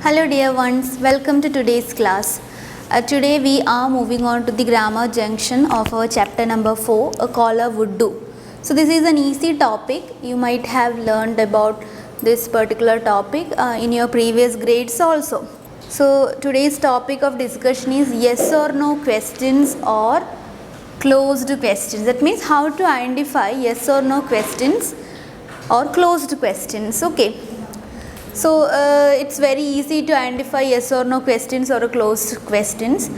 Hello dear ones, welcome to today's class. Today we are moving on to the grammar junction of our chapter number 4, a caller would do. So this is an easy topic. You might have learned about this particular topic in your previous grades also. So today's topic of discussion is yes or no questions or closed questions. That means how to identify yes or no questions or closed questions. Okay. So it's very easy to identify yes or no questions or closed questions.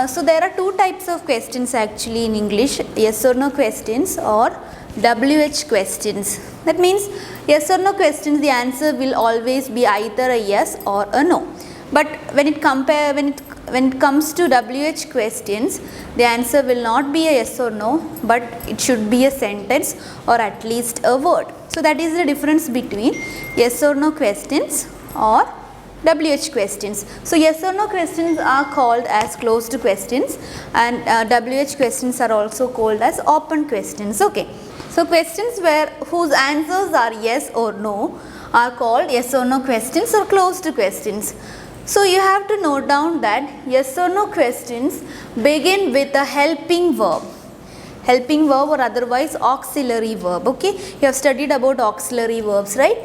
So there are two types of questions actually in English, yes or no questions or WH questions. That means yes or no questions, the answer will always be either a yes or a no. But when it comes to WH questions, the answer will not be a yes or no, but it should be a sentence or at least a word. So that is the difference between yes or no questions or WH questions. So yes or no questions are called as closed questions, and WH questions are also called as open questions. Okay. So questions whose answers are yes or no are called yes or no questions or closed questions. So you have to note down that yes or no questions begin with a helping verb or otherwise auxiliary verb. Okay, you have studied about auxiliary verbs, right?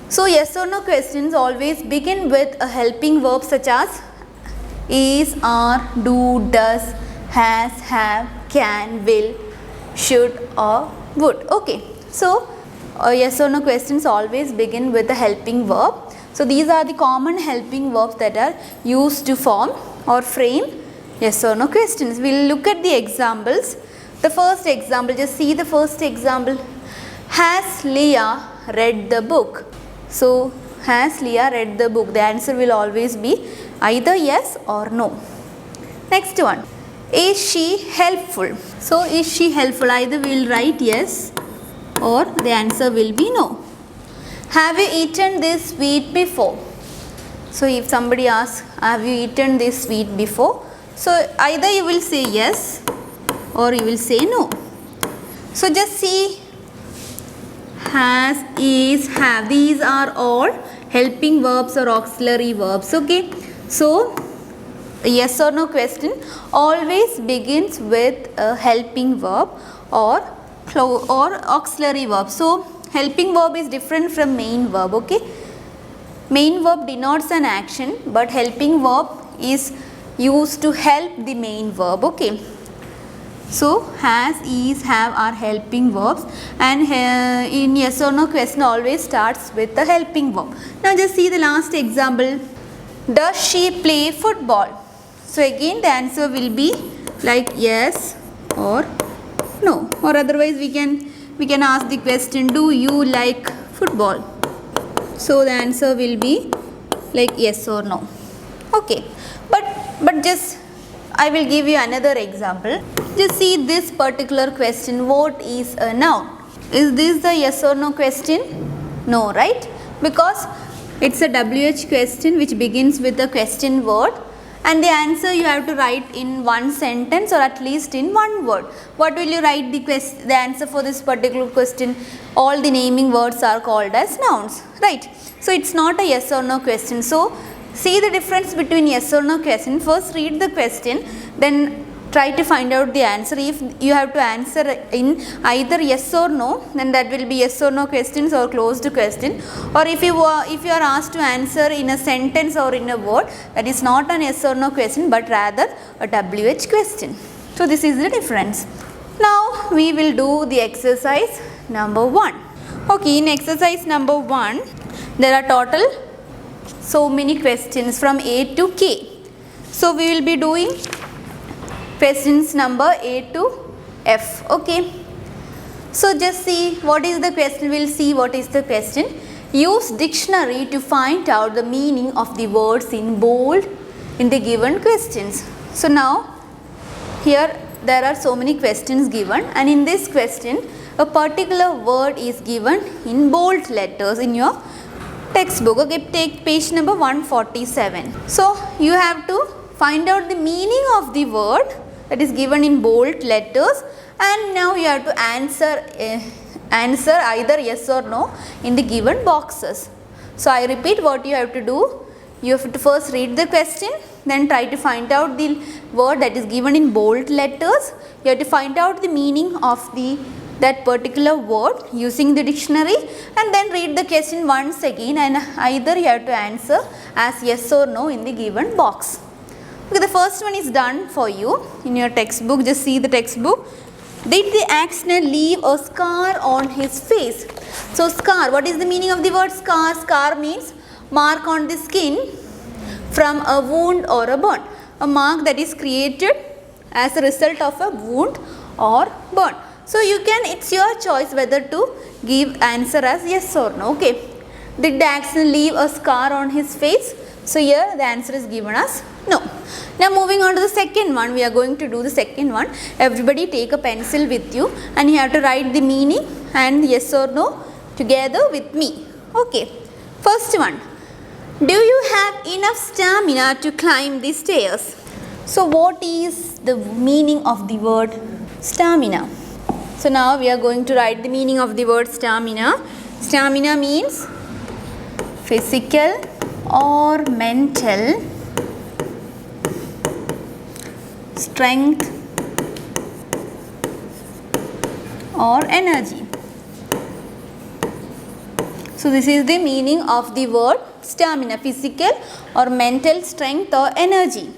So yes or no questions always begin with a helping verb such as is, are, do, does, has, have, can, will, should or would. Okay, so yes or no questions always begin with a helping verb. So these are the common helping verbs that are used to form or frame yes or no questions. We will look at the examples. The first example, just see the first example. Has Leah read the book? So has Leah read the book? The answer will always be either yes or no. Next one. Is she helpful? So is she helpful? Either we will write yes or the answer will be no. Have you eaten this sweet before? So if somebody asks, have you eaten this sweet before? So either you will say yes or you will say no. So just see, has, is, have, these are all helping verbs or auxiliary verbs. Okay. So a yes or no question always begins with a helping verb or auxiliary verb. So helping verb is different from main verb. Okay, main verb denotes an action, but helping verb is used to help the main verb. Okay, so has, is, have are helping verbs, and in yes or no question always starts with the helping verb. Now just see the last example. Does she play football? So again the answer will be like yes or no, or otherwise we can ask the question, do you like football? So the answer will be like yes or no. Okay, but just I will give you another example. Just see this particular question, what is a noun? Is this the yes or no question? No, right? Because it's a WH question which begins with a question word, and the answer you have to write in one sentence or at least in one word. What will you write the answer for this particular question? All the naming words are called as nouns, right? So it's not a yes or no question. So see the difference between yes or no question. First read the question, then try to find out the answer. If you have to answer in either yes or no, then that will be yes or no questions or closed question. Or if you are asked to answer in a sentence or in a word, that is not an yes or no question but rather a WH question. So this is the difference. Now we will do the exercise number 1. Okay, in exercise number 1 there are total so many questions from A to K. So we will be doing questions number A to F. Okay. So just see what is the question. We'll see what is the question. Use dictionary to find out the meaning of the words in bold in the given questions. So now here there are so many questions given, and in this question a particular word is given in bold letters in your textbook. Okay, take page number 147. So you have to find out the meaning of the word that is given in bold letters, and now you have to answer either yes or no in the given boxes. So I repeat what you have to do. You have to first read the question, then try to find out the word that is given in bold letters. You have to find out the meaning of that particular word using the dictionary, and then read the question once again, and either you have to answer as yes or no in the given box. Okay, the first one is done for you in your textbook. Just see the textbook. Did the accident leave a scar on his face? So scar, what is the meaning of the word scar? Scar means mark on the skin from a wound or a burn. A mark that is created as a result of a wound or burn. So you can, it's your choice whether to give answer as yes or no. Okay. Did the accident leave a scar on his face? So here the answer is given as no. Now moving on to the second one, we are going to do the second one. Everybody take a pencil with you and you have to write the meaning and yes or no together with me. Okay. First one. Do you have enough stamina to climb the stairs? So what is the meaning of the word stamina? So now we are going to write the meaning of the word stamina. Stamina means physical or mental strength or energy. So this is the meaning of the word stamina, physical or mental strength or energy.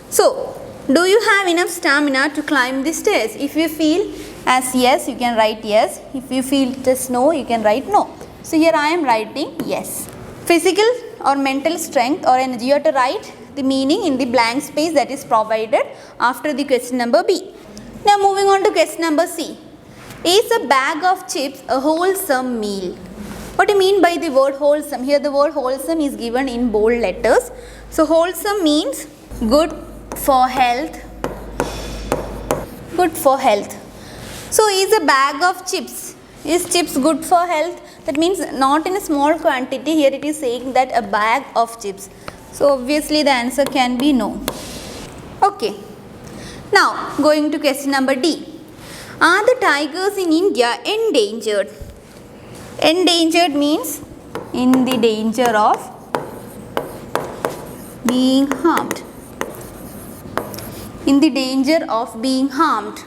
So, do you have enough stamina to climb the stairs? If you feel as yes, you can write yes. If you feel it as no, you can write no. So here I am writing yes. Physical or mental strength or energy, you have to write the meaning in the blank space that is provided after the question number B. Now moving on to question number C. Is a bag of chips a wholesome meal? What do you mean by the word wholesome? Here the word wholesome is given in bold letters. So wholesome means good for health. Good for health. So is a bag of chips, is chips good for health? That means not in a small quantity. Here it is saying that a bag of chips. So obviously the answer can be no. Okay. Now going to question number D. Are the tigers in India endangered? Endangered means in the danger of being harmed. In the danger of being harmed.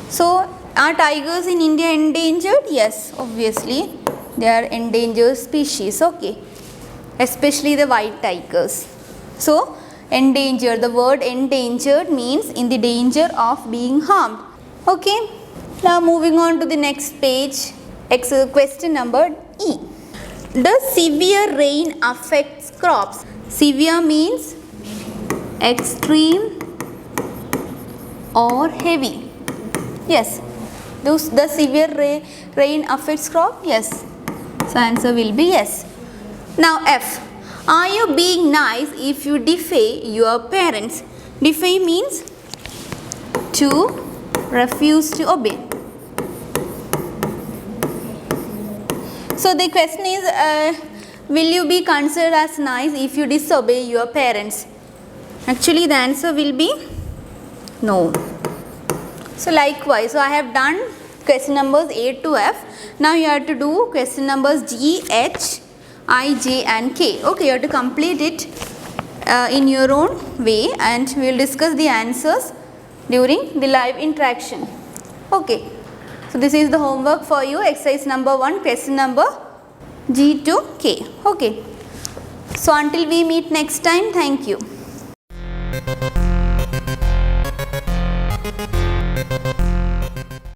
So are tigers in India endangered? Yes, obviously they are endangered species. Okay. Especially the white tigers. So endangered, the word endangered means in the danger of being harmed. Okay. Now moving on to the next page. Question number E. Does severe rain affect crops? Severe means extreme or heavy. Yes. Does the severe rain affects crop? Yes. So answer will be yes. Now F. Are you being nice if you defy your parents? Defy means to refuse to obey. So the question is, will you be considered as nice if you disobey your parents? Actually the answer will be no. So likewise, so I have done question numbers A to F. Now you have to do question numbers G, H, I, J and K. Okay, you have to complete it in your own way and we will discuss the answers during the live interaction. Okay. So this is the homework for you, exercise number 1, question number G to K. Okay. So until we meet next time, thank you.